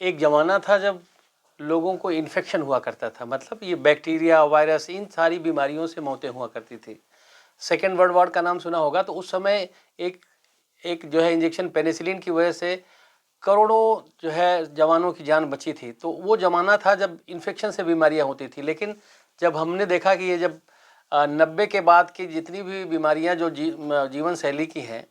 एक ज़माना था जब लोगों को इन्फेक्शन हुआ करता था, मतलब ये बैक्टीरिया, वायरस, इन सारी बीमारियों से मौतें हुआ करती थी। सेकेंड वर्ल्ड वॉर का नाम सुना होगा। तो उस समय एक एक जो है इंजेक्शन पेनिसिलिन की वजह से करोड़ों जो है जवानों की जान बची थी। तो वो ज़माना था जब इन्फेक्शन से बीमारियां होती थी। लेकिन जब हमने देखा कि ये जब 90 के बाद की जितनी भी बीमारियां जो जीवन शैली की हैं,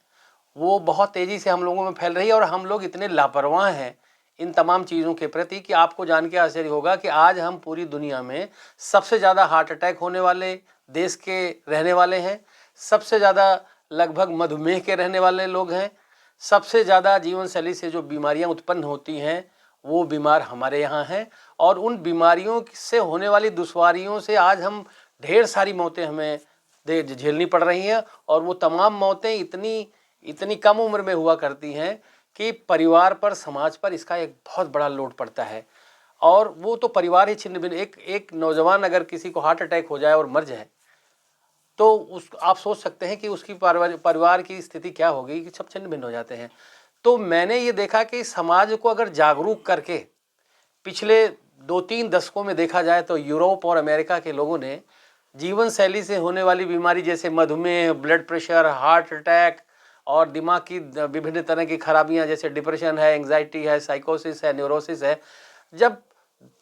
वो बहुत तेज़ी से हम लोगों में फैल रही है। और हम लोग इतने लापरवाह हैं इन तमाम चीज़ों के प्रति कि आपको जान के आश्चर्य होगा कि आज हम पूरी दुनिया में सबसे ज़्यादा हार्ट अटैक होने वाले देश के रहने वाले हैं, सबसे ज़्यादा लगभग मधुमेह के रहने वाले लोग हैं, सबसे ज़्यादा जीवन शैली से जो बीमारियां उत्पन्न होती हैं वो बीमार हमारे यहाँ हैं। और उन बीमारियों से होने वाली दुश्वारियों से आज हम ढेर सारी मौतें हमें झेलनी पड़ रही हैं। और वो तमाम मौतें इतनी कम उम्र में हुआ करती हैं कि परिवार पर, समाज पर इसका एक बहुत बड़ा लोड पड़ता है। और वो तो परिवार ही छिन्न भिन्न। एक नौजवान अगर किसी को हार्ट अटैक हो जाए और मर जाए तो आप सोच सकते हैं कि उसकी परिवार की स्थिति क्या होगी, कि सब छिन्न भिन्न हो जाते हैं। तो मैंने ये देखा कि समाज को अगर जागरूक करके, पिछले 2-3 दशकों में देखा जाए तो यूरोप और अमेरिका के लोगों ने जीवन शैली से होने वाली बीमारी जैसे मधुमेह, ब्लड प्रेशर, हार्ट अटैक और दिमाग की विभिन्न तरह की खराबियां जैसे डिप्रेशन है, एंग्जाइटी है, साइकोसिस है, न्यूरोसिस है, जब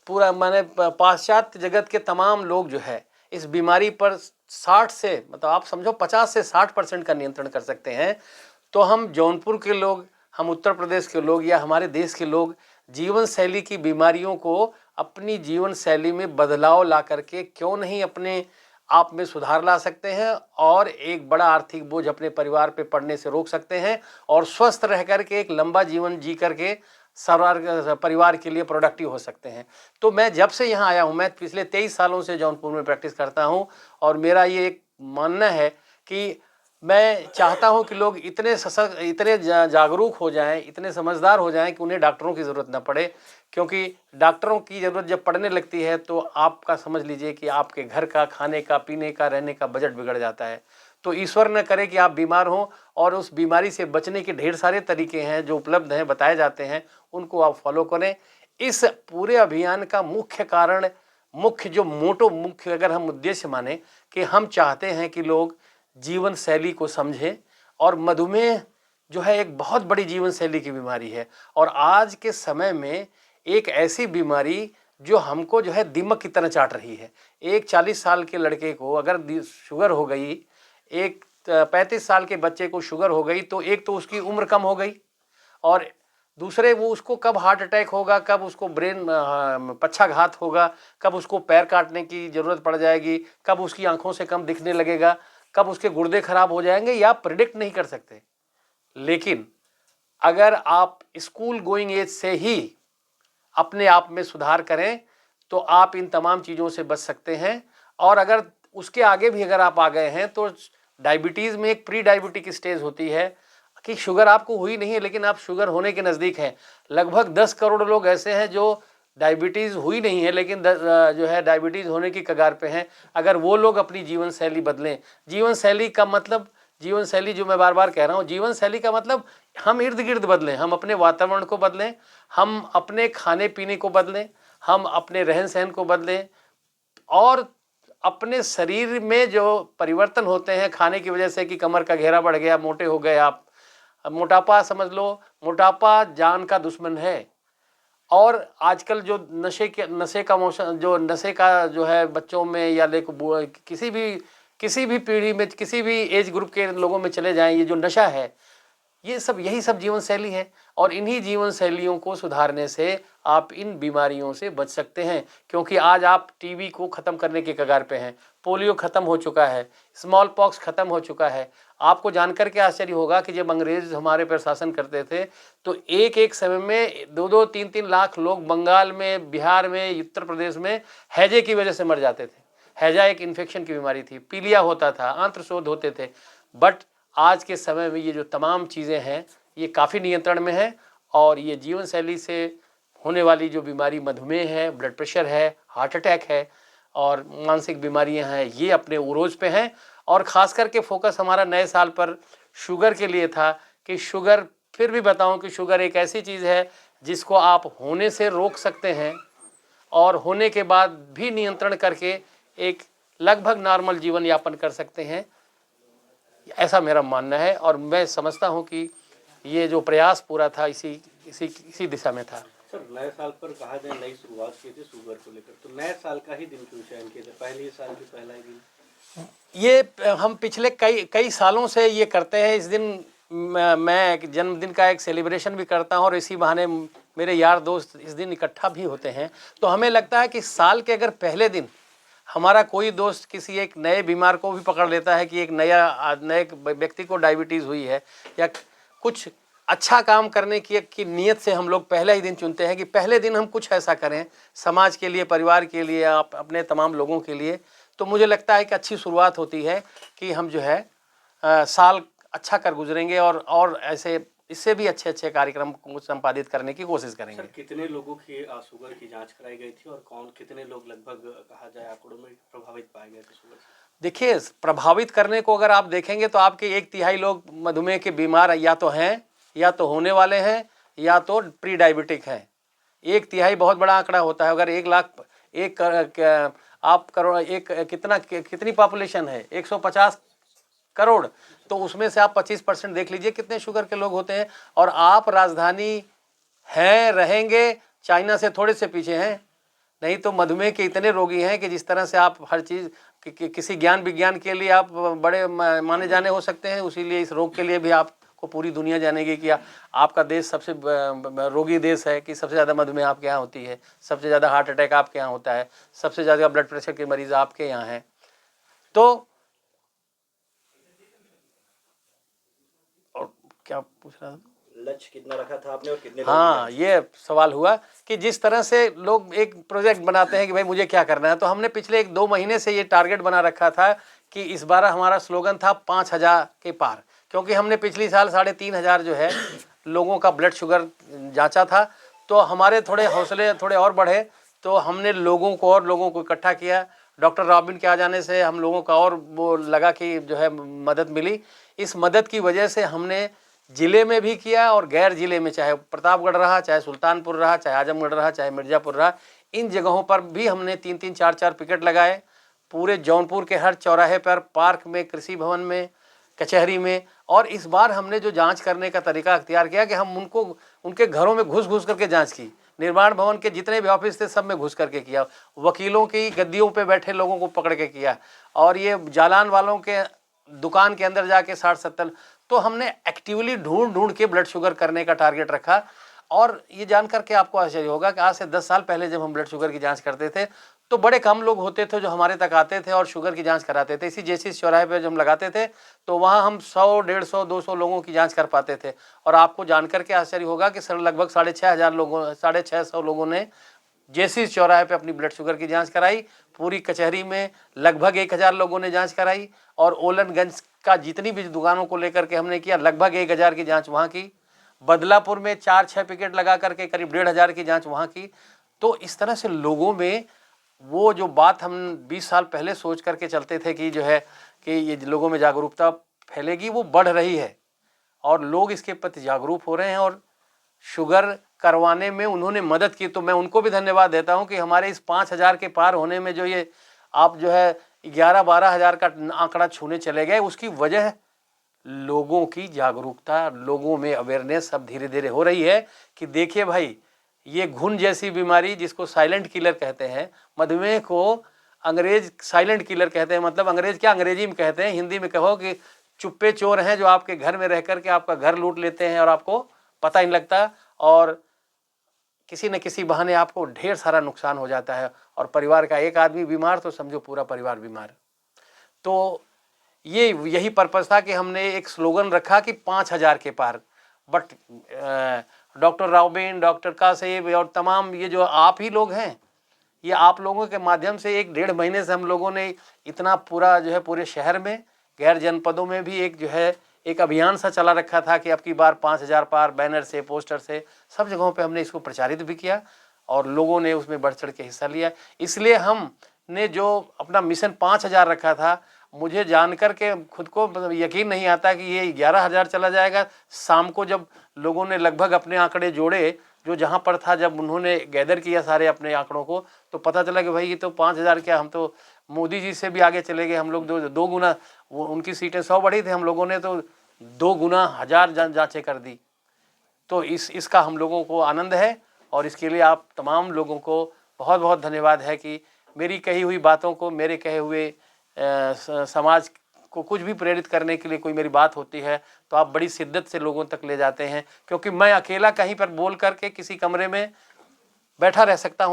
पूरा माने पाश्चात्य जगत के तमाम लोग जो है इस बीमारी पर 60 से, मतलब आप समझो 50 से 60% का नियंत्रण कर सकते हैं, तो हम जौनपुर के लोग, हम उत्तर प्रदेश के लोग या हमारे देश के लोग जीवन शैली की बीमारियों को अपनी जीवन शैली में बदलाव ला करके क्यों नहीं अपने आप में सुधार ला सकते हैं और एक बड़ा आर्थिक बोझ अपने परिवार पे पड़ने से रोक सकते हैं और स्वस्थ रह करके एक लंबा जीवन जी करके परिवार के लिए प्रोडक्टिव हो सकते हैं। तो मैं जब से यहाँ आया हूँ, मैं पिछले 23 सालों से जौनपुर में प्रैक्टिस करता हूँ और मेरा ये एक मानना है कि मैं चाहता हूं कि लोग इतने सशक्त, इतने जागरूक हो जाएं, इतने समझदार हो जाएं कि उन्हें डॉक्टरों की ज़रूरत ना पड़े। क्योंकि डॉक्टरों की ज़रूरत जब पड़ने लगती है तो आपका समझ लीजिए कि आपके घर का, खाने का, पीने का, रहने का बजट बिगड़ जाता है। तो ईश्वर न करे कि आप बीमार हों और उस बीमारी से बचने के ढेर सारे तरीके हैं जो उपलब्ध हैं, बताए जाते हैं, उनको आप फॉलो करें। इस पूरे अभियान का मुख्य कारण, मुख्य अगर हम उद्देश्य माने कि हम चाहते हैं कि लोग जीवन शैली को समझें। और मधुमेह जो है एक बहुत बड़ी जीवन शैली की बीमारी है और आज के समय में एक ऐसी बीमारी जो हमको जो है दीमक की तरह चाट रही है। एक 40 साल के लड़के को अगर शुगर हो गई, एक 35 साल के बच्चे को शुगर हो गई, तो एक तो उसकी उम्र कम हो गई और दूसरे वो उसको कब हार्ट अटैक होगा, कब उसको ब्रेन पक्षाघात होगा, कब उसको पैर काटने की ज़रूरत पड़ जाएगी, कब उसकी आंखों से कम दिखने लगेगा, कब उसके गुर्दे खराब हो जाएंगे, या प्रिडिक्ट नहीं कर सकते। लेकिन अगर आप स्कूल गोइंग एज से ही अपने आप में सुधार करें तो आप इन तमाम चीज़ों से बच सकते हैं। और अगर उसके आगे भी अगर आप आ गए हैं तो डायबिटीज़ में एक प्री डायबिटिक स्टेज होती है कि शुगर आपको हुई नहीं है लेकिन आप शुगर होने के नज़दीक हैं। लगभग 10 करोड़ लोग ऐसे हैं जो डायबिटीज़ हुई नहीं है लेकिन जो है डायबिटीज़ होने की कगार पे हैं। अगर वो लोग अपनी जीवन शैली बदलें, जीवन शैली का मतलब, जीवन शैली जो मैं बार बार कह रहा हूँ, जीवन शैली का मतलब हम इर्द गिर्द बदलें, हम अपने वातावरण को बदलें, हम अपने खाने पीने को बदलें, हम अपने रहन सहन को बदलें और अपने शरीर में जो परिवर्तन होते हैं खाने की वजह से कि कमर का घेरा बढ़ गया, मोटे हो गए आप, मोटापा समझ लो, मोटापा जान का दुश्मन है। और आजकल जो नशे का मौसम, जो नशे का जो है बच्चों में या किसी भी पीढ़ी में, किसी भी एज ग्रुप के लोगों में चले जाएं, ये जो नशा है, ये सब यही सब जीवन शैली है। और इन्हीं जीवन शैलियों को सुधारने से आप इन बीमारियों से बच सकते हैं। क्योंकि आज आप टीबी को ख़त्म करने के कगार पे हैं, पोलियो ख़त्म हो चुका है, स्मॉल पॉक्स ख़त्म हो चुका है। आपको जानकर के आश्चर्य होगा कि जब अंग्रेज हमारे पर शासन करते थे तो एक एक समय में 2-2, 3-3 लाख लोग बंगाल में, बिहार में, उत्तर प्रदेश में हैजे की वजह से मर जाते थे। हैजा एक इन्फेक्शन की बीमारी थी, पीलिया होता था, आंत्रशोथ होते थे। बट आज के समय में ये जो तमाम चीज़ें हैं ये काफ़ी नियंत्रण में है। और ये जीवन शैली से होने वाली जो बीमारी मधुमेह है, ब्लड प्रेशर है, हार्ट अटैक है और मानसिक बीमारियां हैं, ये अपने उरोज पे हैं। और ख़ास करके फोकस हमारा नए साल पर शुगर के लिए था कि शुगर, फिर भी बताऊं कि शुगर एक ऐसी चीज़ है जिसको आप होने से रोक सकते हैं और होने के बाद भी नियंत्रण करके एक लगभग नॉर्मल जीवन यापन कर सकते हैं, ऐसा मेरा मानना है। और मैं समझता हूं कि ये जो प्रयास पूरा था इसी दिशा में था। सर, नए साल पर कहा जाए नई शुरुआत की थी शुगर को लेकर, तो नए साल का ही दिन क्यों चयन किया था, पहले ही साल की पहला ही दिन? ये हम पिछले कई सालों से ये करते हैं। इस दिन मैं एक जन्मदिन का एक सेलिब्रेशन भी करता हूँ और इसी बहाने मेरे यार दोस्त इस दिन इकट्ठा भी होते हैं। तो हमें लगता है कि साल के अगर पहले दिन हमारा कोई दोस्त किसी एक नए बीमार को भी पकड़ लेता है कि एक नए व्यक्ति को डायबिटीज़ हुई है, या कुछ अच्छा काम करने की नीयत से हम लोग पहले ही दिन चुनते हैं कि पहले दिन हम कुछ ऐसा करें समाज के लिए, परिवार के लिए, अपने तमाम लोगों के लिए। तो मुझे लगता है कि अच्छी शुरुआत होती है कि हम जो है साल अच्छा कर गुजरेंगे और ऐसे इससे भी अच्छे कार्यक्रम को संपादित करने की कोशिश करेंगे। सर, कितने लोगों की शुगर की जांच कराई गई थी और कितने लोग लगभग कहा जाए आंकड़ों में प्रभावित पाए गए थे शुगर से? देखिए, प्रभावित करने को अगर आप देखेंगे तो आपके 1/3 लोग मधुमेह के बीमार या तो हैं, या तो होने वाले हैं, या तो प्री डायबिटिक हैं। 1/3 बहुत बड़ा आंकड़ा होता है। अगर 1 लाख आप करोड़ कितनी पॉपुलेशन है, 150 करोड़, तो उसमें से आप 25% देख लीजिए कितने शुगर के लोग होते हैं। और आप राजधानी हैं, रहेंगे चाइना से थोड़े से पीछे हैं। नहीं तो मधुमेह के इतने रोगी हैं कि जिस तरह से आप हर चीज़ किसी ज्ञान विज्ञान के लिए आप बड़े माने जाने हो सकते हैं, उसीलिए इस रोग के लिए भी आपको पूरी दुनिया जानेगी कि आपका देश सबसे रोगी देश है, कि सबसे ज़्यादा मधुमेह आपके यहाँ होती है, सबसे ज़्यादा हार्ट अटैक आपके यहाँ होता है, सबसे ज़्यादा ब्लड प्रेशर के मरीज आपके यहाँ हैं। तो और क्या पूछ रहा था? लक्ष्य कितना रखा था आपने और कितने? हाँ, ये सवाल हुआ कि जिस तरह से लोग एक प्रोजेक्ट बनाते हैं कि भाई मुझे क्या करना है, तो हमने पिछले 1-2 महीने से ये टारगेट बना रखा था कि इस बार हमारा स्लोगन था 5000 के पार, क्योंकि हमने पिछली साल 3500 जो है लोगों का ब्लड शुगर जांचा था। तो हमारे थोड़े हौसले थोड़े और बढ़े, तो हमने लोगों को इकट्ठा किया। डॉक्टर रॉबिन के आ जाने से हम लोगों का और वो लगा कि जो है मदद मिली। इस मदद की वजह से हमने ज़िले में भी किया और गैर ज़िले में, चाहे प्रतापगढ़ रहा, चाहे सुल्तानपुर रहा, चाहे आजमगढ़ रहा, चाहे मिर्ज़ापुर रहा, इन जगहों पर भी हमने 3-3, 4-4 पिकेट लगाए। पूरे जौनपुर के हर चौराहे पर, पार्क में, कृषि भवन में, कचहरी में। और इस बार हमने जो जांच करने का तरीका अख्तियार किया कि हम उनके घरों में घुस करके जांच की। निर्माण भवन के जितने भी ऑफिस थे सब में घुस करके किया। वकीलों की गद्दियों पे बैठे लोगों को पकड़ के किया। और ये जालान वालों के दुकान के अंदर जाके 60-70। तो हमने एक्टिवली ढूंढ के ब्लड शुगर करने का टारगेट रखा। और ये जान करके आपको आश्चर्य होगा कि आज से 10 साल पहले जब हम ब्लड शुगर की जांच करते थे तो बड़े कम लोग होते थे जो हमारे तक आते थे और शुगर की जांच कराते थे। इसी जैसी चौराहे पे जब हम लगाते थे तो वहाँ हम 100, 150, 200 लोगों की जांच कर पाते थे। और आपको जानकर के आश्चर्य होगा कि सर लगभग 650 लोगों ने जैसी चौराहे पे अपनी ब्लड शुगर की जांच कराई। पूरी कचहरी में लगभग 1000 लोगों ने जांच कराई। और ओलनगंज का जितनी भी दुकानों को लेकर के हमने किया, लगभग 1000 की जांच वहाँ की। बदलापुर में 4-6 पिकेट लगा करके करीब 1500 की जांच वहाँ की। तो इस तरह से लोगों में वो जो बात हम 20 साल पहले सोच करके चलते थे कि जो है कि ये लोगों में जागरूकता फैलेगी, वो बढ़ रही है और लोग इसके प्रति जागरूक हो रहे हैं और शुगर करवाने में उन्होंने मदद की। तो मैं उनको भी धन्यवाद देता हूं कि हमारे इस 5000 के पार होने में जो ये आप जो है 11-12 हज़ार का आंकड़ा छूने चले गए, उसकी वजह लोगों की जागरूकता, लोगों में अवेयरनेस अब धीरे धीरे हो रही है कि देखिए भाई, ये घुन जैसी बीमारी जिसको साइलेंट किलर कहते हैं, मधुमेह को अंग्रेज साइलेंट किलर कहते हैं। मतलब अंग्रेज क्या, अंग्रेजी में कहते हैं, हिंदी में कहो कि चुप्पे चोर हैं जो आपके घर में रह करके आपका घर लूट लेते हैं और आपको पता ही नहीं लगता। और किसी न किसी बहाने आपको ढेर सारा नुकसान हो जाता है। और परिवार का एक आदमी बीमार तो समझो पूरा परिवार बीमार। तो यही पर्पस था कि हमने एक स्लोगन रखा कि 5000 के पार। बट डॉक्टर राउबिन, डॉक्टर कासेब और तमाम ये जो आप ही लोग हैं, ये आप लोगों के माध्यम से 1-1.5 महीने से हम लोगों ने इतना पूरा जो है पूरे शहर में, गैर जनपदों में भी एक जो है एक अभियान सा चला रखा था कि अब की बार 5000 पार, बैनर से, पोस्टर से, सब जगहों पे हमने इसको प्रचारित भी किया और लोगों ने उसमें बढ़ चढ़ के हिस्सा लिया। इसलिए हमने जो अपना मिशन 5000 रखा था, मुझे जानकर के खुद को यकीन नहीं आता कि ये 11000 चला जाएगा। शाम को जब लोगों ने लगभग अपने आंकड़े जोड़े जो जहाँ पर था, जब उन्होंने गैदर किया सारे अपने आंकड़ों को, तो पता चला कि भाई ये तो 5,000 क्या, हम तो मोदी जी से भी आगे चले गए। हम लोग दो गुना, वो उनकी सीटें 100 बढ़ी थी, हम लोगों ने तो 2 गुना 1000 जांचें कर दी। तो इसका हम लोगों को आनंद है, और इसके लिए आप तमाम लोगों को बहुत बहुत धन्यवाद है कि मेरी कही हुई बातों को, मेरे कहे हुए समाज को कुछ भी प्रेरित करने के लिए कोई मेरी बात होती है तो आप बड़ी शिद्दत से लोगों तक ले जाते हैं, क्योंकि मैं अकेला कहीं पर बोल करके किसी कमरे में बैठा रह सकता हूँ।